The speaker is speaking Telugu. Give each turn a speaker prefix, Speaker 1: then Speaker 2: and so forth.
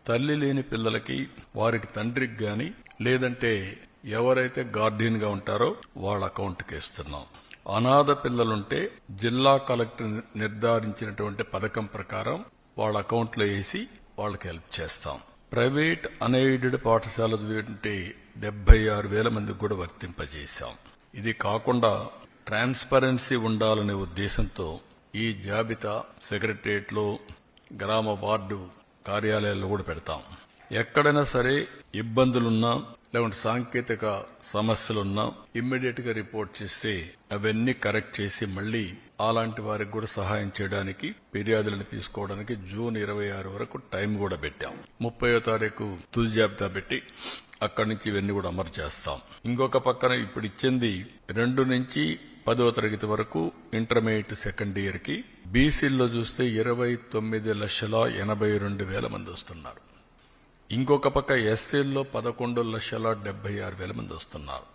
Speaker 1: తల్లి లేని పిల్లలకి వారికి తండ్రికి గాని లేదంటే ఎవరైతే గార్డియన్ గా ఉంటారో వాళ్ళ అకౌంట్కి ఇస్తున్నాం. అనాథ పిల్లలుంటే జిల్లా కలెక్టర్ నిర్ధారించినటువంటి పథకం ప్రకారం వాళ్ళ అకౌంట్లో వేసి వాళ్ళకి హెల్ప్ చేస్తాం. ప్రైవేట్ అన్ఎయిడెడ్ పాఠశాలలు ఉంటే 76,000 మందికి కూడా వర్తింపజేశాం. ఇది కాకుండా ట్రాన్స్పరెన్సీ ఉండాలనే ఉద్దేశంతో ఈ జాబితా సెక్రటరియట్లో, గ్రామ వార్డు కార్యాలయాల్లో కూడా పెడతాం. ఎక్కడైనా సరే ఇబ్బందులున్నా లేకుంటే సాంకేతిక సమస్యలున్నా ఇమ్మీడియట్ గా రిపోర్ట్ చేస్తే అవన్నీ కరెక్ట్ చేసి మళ్లీ అలాంటి వారికి కూడా సహాయం చేయడానికి ఫిర్యాదులను తీసుకోవడానికి జూన్ 26 వరకు టైం కూడా పెట్టాం. 30వ తారీఖు తుది జాబితా పెట్టి అక్కడి నుంచి ఇవన్నీ కూడా అమలు చేస్తాం. ఇంకొక పక్కన ఇప్పుడు ఇచ్చింది 2 నుంచి 10వ తరగతి వరకు ఇంటర్మీడియట్ సెకండ్ ఇయర్ కి బీసీల్లో చూస్తే 29,82,000 మంది వస్తున్నారు. ఇంకొక పక్క ఎస్సీల్లో 11,76,000 మంది వస్తున్నారు.